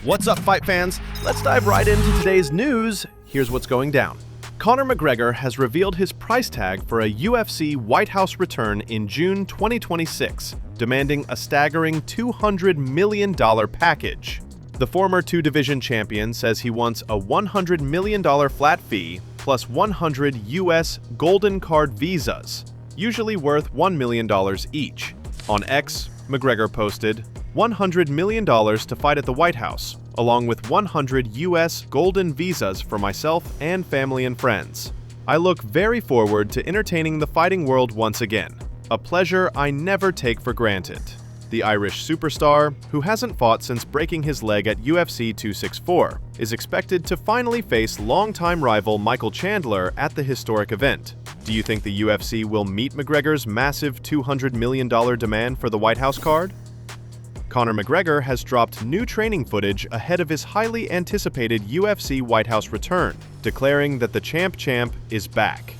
What's up, fight fans? Let's dive right into today's news. Here's what's going down. Conor McGregor has revealed his price tag for a UFC White House return in June 2026, demanding a staggering $200 million package. The former two-division champion says he wants a $100 million flat fee plus 100 US Golden Card visas, usually worth $1 million each. On X, McGregor posted, $100 million to fight at the White House, along with 100 US golden visas for myself and family and friends. I look very forward to entertaining the fighting world once again, a pleasure I never take for granted. The Irish superstar, who hasn't fought since breaking his leg at UFC 264, is expected to finally face longtime rival Michael Chandler at the historic event. Do you think the UFC will meet McGregor's massive $200 million demand for the White House card? Conor McGregor has dropped new training footage ahead of his highly anticipated UFC White House return, declaring that the champ is back.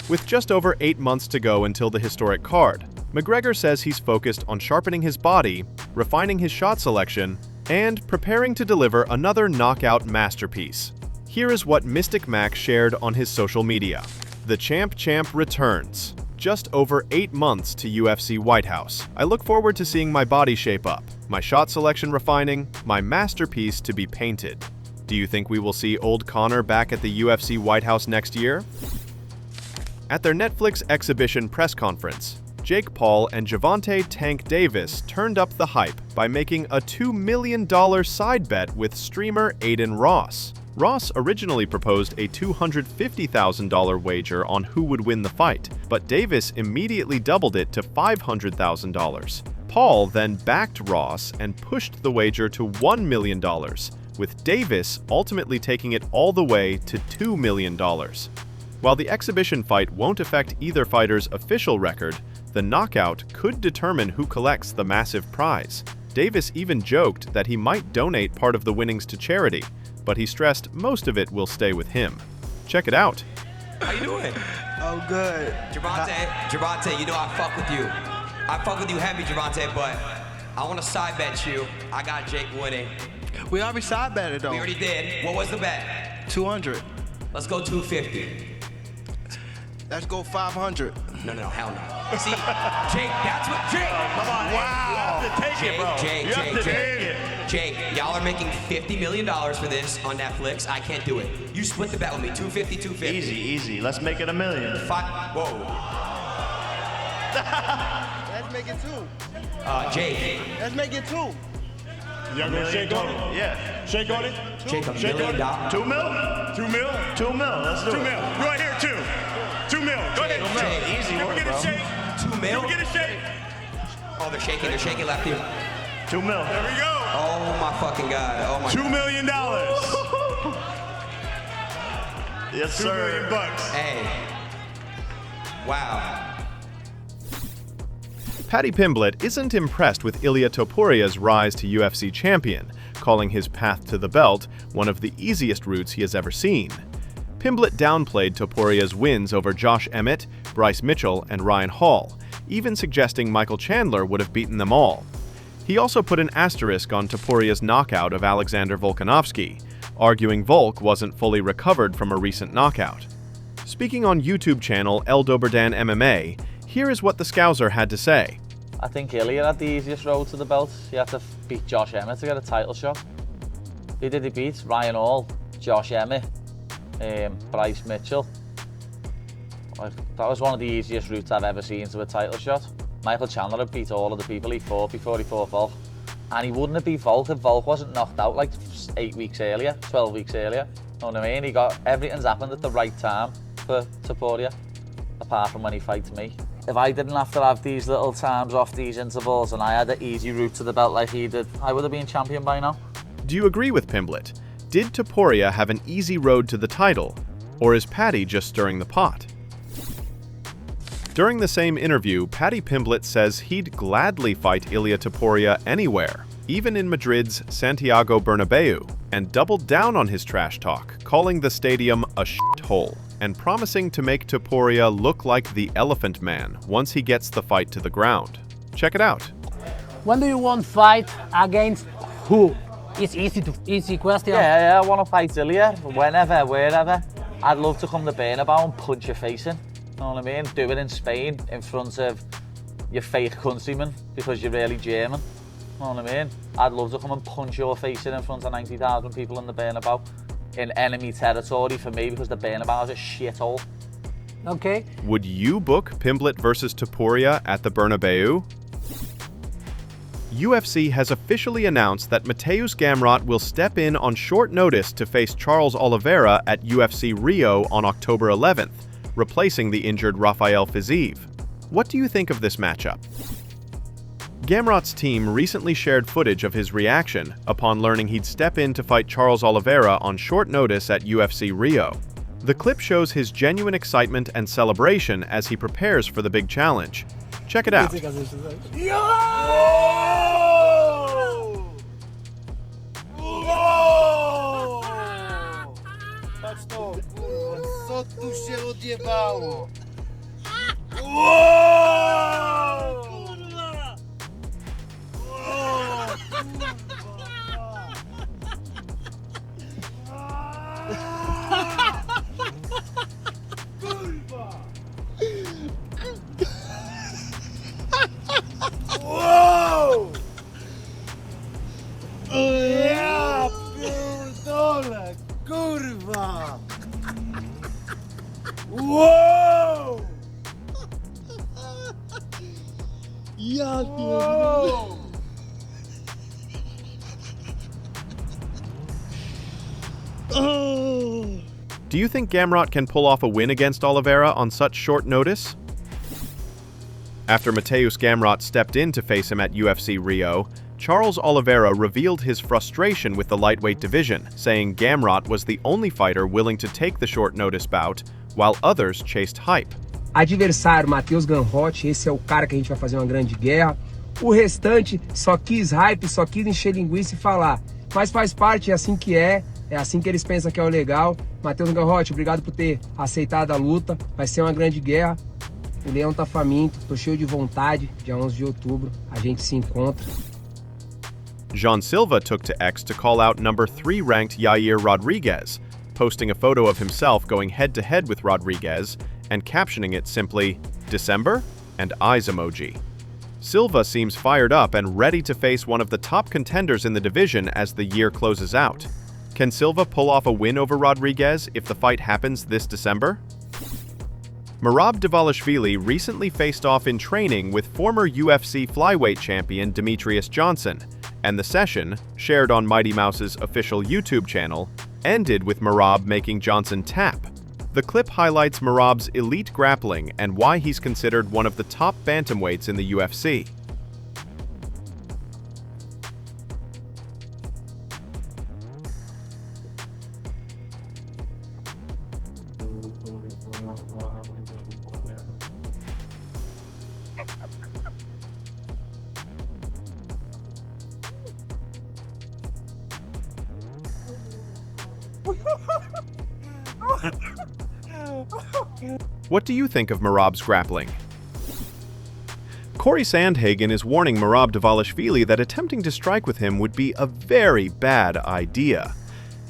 With just over 8 months to go until the historic card, McGregor says he's focused on sharpening his body, refining his shot selection, and preparing to deliver another knockout masterpiece. Here is what Mystic Mac shared on his social media. The champ returns. Just over 8 months to UFC White House. I look forward to seeing my body shape up, my shot selection refining, my masterpiece to be painted. Do you think we will see old Conor back at the UFC White House next year? At their Netflix exhibition press conference, Jake Paul and Gervonta Tank Davis turned up the hype by making a $2 million side bet with streamer Adin Ross. Ross originally proposed a $250,000 wager on who would win the fight, but Davis immediately doubled it to $500,000. Paul then backed Ross and pushed the wager to $1 million, with Davis ultimately taking it all the way to $2 million. While the exhibition fight won't affect either fighter's official record, the knockout could determine who collects the massive prize. Davis even joked that he might donate part of the winnings to charity, but he stressed most of it will stay with him. Check it out. How you doing? Oh, good. Gervonta, you know I fuck with you. I fuck with you heavy, Gervonta, but I want to side bet you. I got Jake winning. We already side betted though. We already did. What was the bet? 200. Let's go 250. Let's go 500. No, hell no. See, Jake, that's what Jake. Come on, wow. You have to take it, bro. Jake, y'all are making $50 million for this on Netflix. I can't do it. You split the bet with me, 250, 250. Easy. Let's make it $1 million. Whoa. Let's make it 2. Jake. Let's make it 2. Y'all gonna shake on it? Yeah. Shake on it? Jake, $1 million. $2 mil? 2 mil? 2 mil, let's do it. 2 mil. Right here, 2. 2 mil. Go ahead. Jake, easy Can we work, get bro. a shake? 2 mil? Can we get a shake? Oh, they're shaking left here. 2 mil. There we go. Oh my fucking God. Oh my. $2 million. Yes, $2 sir. million bucks. Hey. Wow. Paddy Pimblett isn't impressed with Ilia Topuria's rise to UFC champion, calling his path to the belt one of the easiest routes he has ever seen. Pimblett downplayed Topuria's wins over Josh Emmett, Bryce Mitchell, and Ryan Hall, even suggesting Michael Chandler would have beaten them all. He also put an asterisk on Topuria's knockout of Alexander Volkanovski, arguing Volk wasn't fully recovered from a recent knockout. Speaking on YouTube channel El Doberdan MMA, here is what the Scouser had to say. I think Ilia had the easiest road to the belt. He had to beat Josh Emmett to get a title shot. Who did he beat? Ryan Hall, Josh Emmett, Bryce Mitchell. That was one of the easiest routes I've ever seen to a title shot. Michael Chandler had beat all of the people he fought before he fought Volk. And he wouldn't have beat Volk if Volk wasn't knocked out like 8 weeks earlier, 12 weeks earlier. You know what I mean? Everything's happened at the right time for Topuria, apart from when he fights me. If I didn't have to have these little times off these intervals and I had an easy route to the belt like he did, I would have been champion by now. Do you agree with Pimblett? Did Topuria have an easy road to the title, or is Paddy just stirring the pot? During the same interview, Paddy Pimblett says he'd gladly fight Ilia Topuria anywhere. even in Madrid's Santiago Bernabéu, and doubled down on his trash talk, calling the stadium a shithole and promising to make Topuria look like the Elephant Man once he gets the fight to the ground. Check it out. When do you want to fight against who? It's easy question. Yeah, I want to fight Ilia, whenever, wherever. I'd love to come to Bernabéu and punch your face in. You know what I mean? Do it in Spain, in front of your fake countrymen, because you're really German. You know what I mean? I'd love to come and punch your face in front of 90,000 people in the Bernabéu. In enemy territory for me, because the Bernabéu is a shithole. Okay. Would you book Pimblett versus Topuria at the Bernabéu? UFC has officially announced that Mateusz Gamrot will step in on short notice to face Charles Oliveira at UFC Rio on October 11th, replacing the injured Rafael Fiziev. What do you think of this matchup? Gamrot's team recently shared footage of his reaction upon learning he'd step in to fight Charles Oliveira on short notice at UFC Rio. The clip shows his genuine excitement and celebration as he prepares for the big challenge. Check it out. Ja pierdolę, kurwa! Wow! Ja pierdolę! Do you think Gamrot can pull off a win against Oliveira on such short notice? After Mateusz Gamrot stepped in to face him at UFC Rio, Charles Oliveira revealed his frustration with the lightweight division, saying Gamrot was the only fighter willing to take the short notice bout, while others chased hype. Adversário Mateusz Gamrot, esse é o cara que a gente vai fazer uma grande guerra. O restante só quis hype, só quis encher linguiça e falar. Mas faz parte, é assim que é assim que eles pensam que é o legal. Mateusz Gamrot, obrigado por ter aceitado a luta, vai ser uma grande guerra. O leão tá faminto, tô cheio de vontade, dia 11 de outubro, a gente se encontra. Silva took to X to call out number 3 ranked Yair Rodriguez, posting a photo of himself going head-to-head with Rodriguez and captioning it simply, "December?" and eyes emoji. Silva seems fired up and ready to face one of the top contenders in the division as the year closes out. Can Silva pull off a win over Rodriguez if the fight happens this December? Merab Dvalishvili recently faced off in training with former UFC flyweight champion Demetrious Johnson, and the session, shared on Mighty Mouse's official YouTube channel, ended with Merab making Johnson tap. The clip highlights Merab's elite grappling and why he's considered one of the top bantamweights in the UFC. What do you think of Merab's grappling? Cory Sandhagen is warning Merab Dvalishvili that attempting to strike with him would be a very bad idea.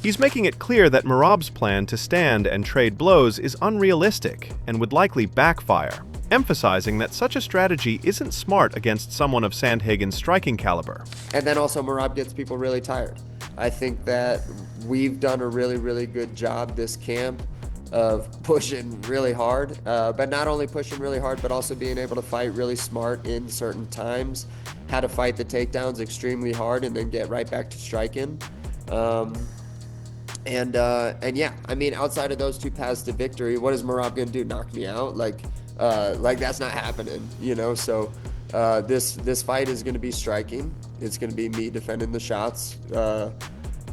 He's making it clear that Merab's plan to stand and trade blows is unrealistic and would likely backfire, emphasizing that such a strategy isn't smart against someone of Sandhagen's striking caliber. And then also Merab gets people really tired. I think that we've done a really, really good job this camp of pushing really hard, but not only pushing really hard, but also being able to fight really smart in certain times, how to fight the takedowns extremely hard and then get right back to striking. And yeah, I mean, outside of those two paths to victory, what is Merab gonna do? Knock me out? Like that's not happening, you know? So this fight is gonna be striking. It's gonna be me defending the shots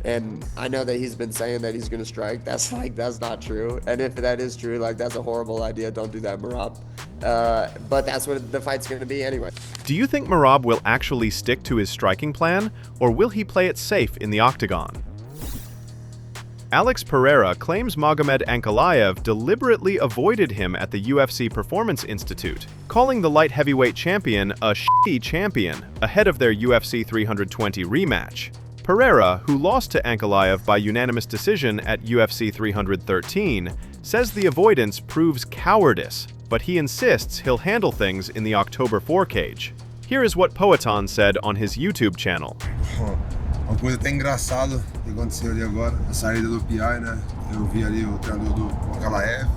And I know that he's been saying that he's going to strike. That's not true. And if that is true, like, that's a horrible idea. Don't do that, Merab. But that's what the fight's going to be anyway. Do you think Merab will actually stick to his striking plan, or will he play it safe in the octagon? Alex Pereira claims Magomed Ankalaev deliberately avoided him at the UFC Performance Institute, calling the light heavyweight champion a shitty champion ahead of their UFC 320 rematch. Pereira, who lost to Ankalaev by unanimous decision at UFC 313, says the avoidance proves cowardice, but he insists he'll handle things in the October 4 cage. Here is what Poatan said on his YouTube channel. Uma coisa até engraçada que aconteceu ali agora, a saída do PI, né? Eu vi ali o treinador do Ankalaev,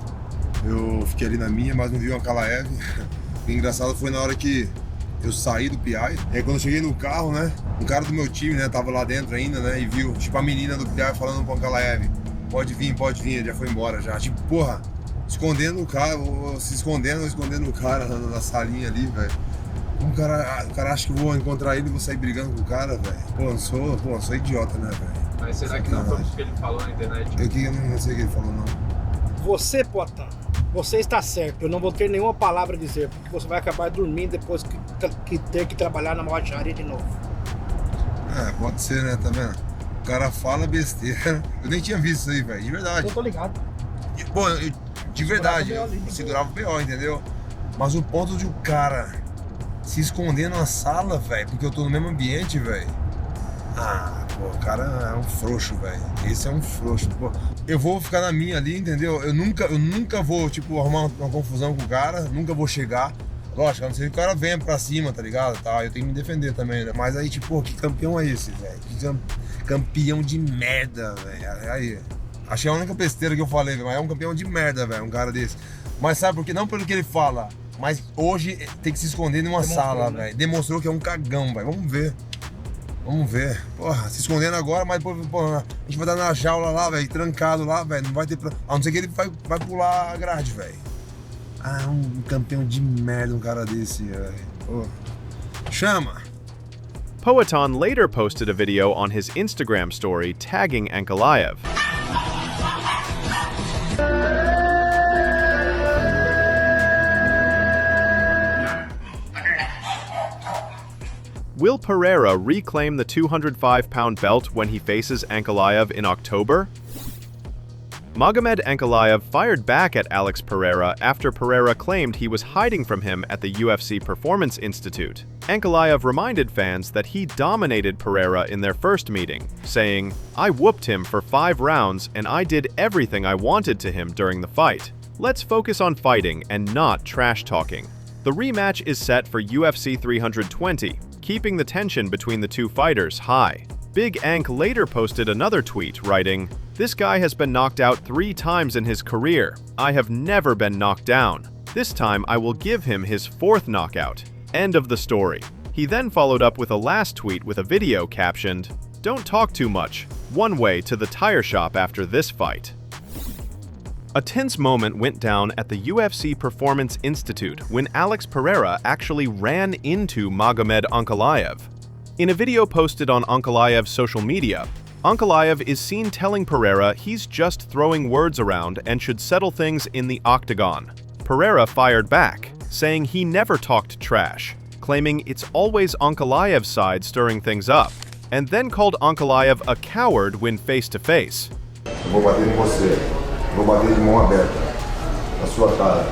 eu fiquei ali na minha, mas não vi o Ankalaev. O engraçado foi na hora que eu saí do PI, e aí quando eu cheguei no carro, né? Um cara do meu time, né? Tava lá dentro ainda, né? E viu, tipo, a menina do PI falando pro Ankalaev, pode vir, ele já foi embora já. Tipo, porra, escondendo o cara, se escondendo o cara na salinha ali, velho. O cara acha que eu vou encontrar ele e vou sair brigando com o cara, velho. Pô, eu sou idiota, né, velho? Mas será que não foi porque ele falou na internet? Eu não sei o que ele falou, não. Você, Poatan, você está certo. Eu não vou ter nenhuma palavra a dizer, porque você vai acabar dormindo depois que ter que trabalhar na mortaria de novo. É, pode ser, né, tá vendo? O cara fala besteira. Eu nem tinha visto isso aí, velho, de verdade. Eu tô ligado. Pô, de verdade, eu segurava o B.O., entendeu? Mas o ponto de o cara se esconder na sala, velho, porque eu tô no mesmo ambiente, velho. Ah, pô, o cara é um frouxo, velho. Esse é um frouxo, pô. Eu vou ficar na minha ali, entendeu? Eu nunca vou, tipo, arrumar uma confusão com o cara, nunca vou chegar. Lógico, a não ser que o cara venha pra cima, tá ligado? Tá, eu tenho que me defender também, né? Mas aí, tipo, pô, que campeão é esse, velho? Que campeão de merda, velho. Aí, achei a única besteira que eu falei, velho. Mas é um campeão de merda, velho, um cara desse. Mas sabe por quê? Não pelo que ele fala, mas hoje tem que se esconder numa sala, né? Velho. Demonstrou que é um cagão, velho. Vamos ver. Vamos ver. Porra, se escondendo agora, mas porra, a gente vai dar na jaula lá, velho, trancado lá, velho. Não vai ter. A não ser que ele vai pular a grade, velho. Ah, um campeão de merda, um cara desse, velho. Chama! Poatan later posted a video on his Instagram story tagging Ankalaev. Will Pereira reclaim the 205-pound belt when he faces Ankalaev in October? Magomed Ankalaev fired back at Alex Pereira after Pereira claimed he was hiding from him at the UFC Performance Institute. Ankalaev reminded fans that he dominated Pereira in their first meeting, saying, "I whooped him for 5 rounds and I did everything I wanted to him during the fight. Let's focus on fighting and not trash talking." The rematch is set for UFC 320, keeping the tension between the two fighters high. Big Ank later posted another tweet, writing, "This guy has been knocked out 3 times in his career. I have never been knocked down. This time I will give him his 4th knockout." End of the story. He then followed up with a last tweet with a video captioned, "Don't talk too much. One way to the tire shop after this fight." A tense moment went down at the UFC Performance Institute when Alex Pereira actually ran into Magomed Ankalaev. In a video posted on Ankalaev's social media, Ankalaev is seen telling Pereira he's just throwing words around and should settle things in the octagon. Pereira fired back, saying he never talked trash, claiming it's always Ankalaev's side stirring things up, and then called Ankalaev a coward when face-to-face. Vou bater em você. Vou bater de mão aberta na sua cara.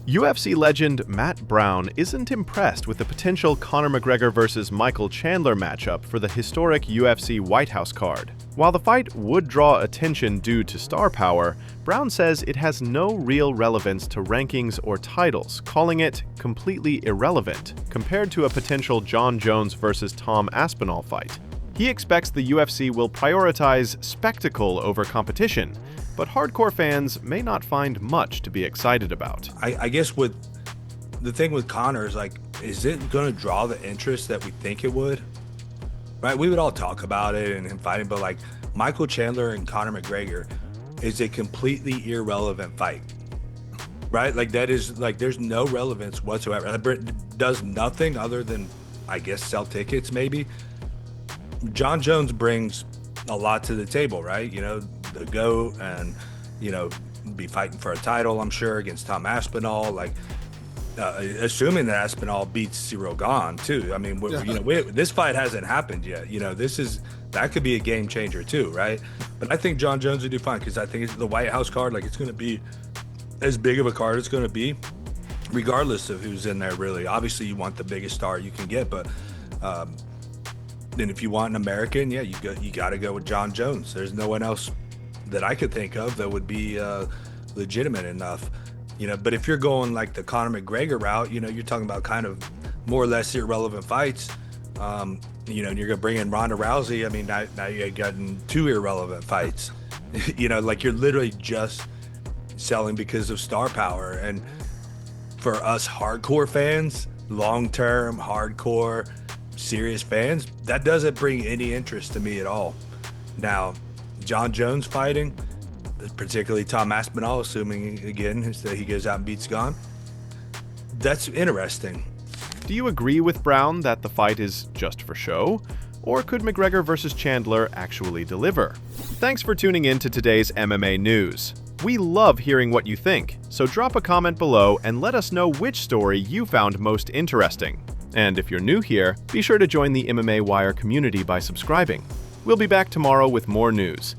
UFC legend Matt Brown isn't impressed with the potential Conor McGregor vs. Michael Chandler matchup for the historic UFC White House card. While the fight would draw attention due to star power, Brown says it has no real relevance to rankings or titles, calling it completely irrelevant compared to a potential John Jones vs. Tom Aspinall fight. He expects the UFC will prioritize spectacle over competition, but hardcore fans may not find much to be excited about. I guess with the thing with Conor is, like, is it going to draw the interest that we think it would? Right? We would all talk about it and fighting, but like Michael Chandler and Conor McGregor is a completely irrelevant fight. Right? Like, that is, like, there's no relevance whatsoever. does nothing other than, I guess, sell tickets maybe. Jon Jones brings a lot to the table, right? You know, the GOAT, and, you know, be fighting for a title, I'm sure, against Tom Aspinall. Like, assuming that Aspinall beats Cyril Gane too. I mean, you know, this fight hasn't happened yet. You know, that could be a game changer too, right? But I think Jon Jones would do fine, because I think it's the White House card. Like, it's going to be as big of a card as it's going to be, regardless of who's in there. Really, obviously, you want the biggest star you can get, but then if you want an American, yeah, you got to go with Jon Jones. There's no one else that I could think of that would be legitimate enough. You know, but if you're going like the Conor McGregor route, you know, you're talking about kind of more or less irrelevant fights. You know, and you're gonna bring in Ronda Rousey. I mean, now you've gotten 2 irrelevant fights. You know, like, you're literally just selling because of star power. And for us hardcore fans, long-term, hardcore, serious fans, that doesn't bring any interest to me at all. Now, Jon Jones fighting, particularly Tom Aspinall, assuming again that he goes out and beats Gane, that's interesting. Do you agree with Brown that the fight is just for show? Or could McGregor versus Chandler actually deliver? Thanks for tuning in to today's MMA news. We love hearing what you think, so drop a comment below and let us know which story you found most interesting. And if you're new here, be sure to join the MMA Wire community by subscribing. We'll be back tomorrow with more news.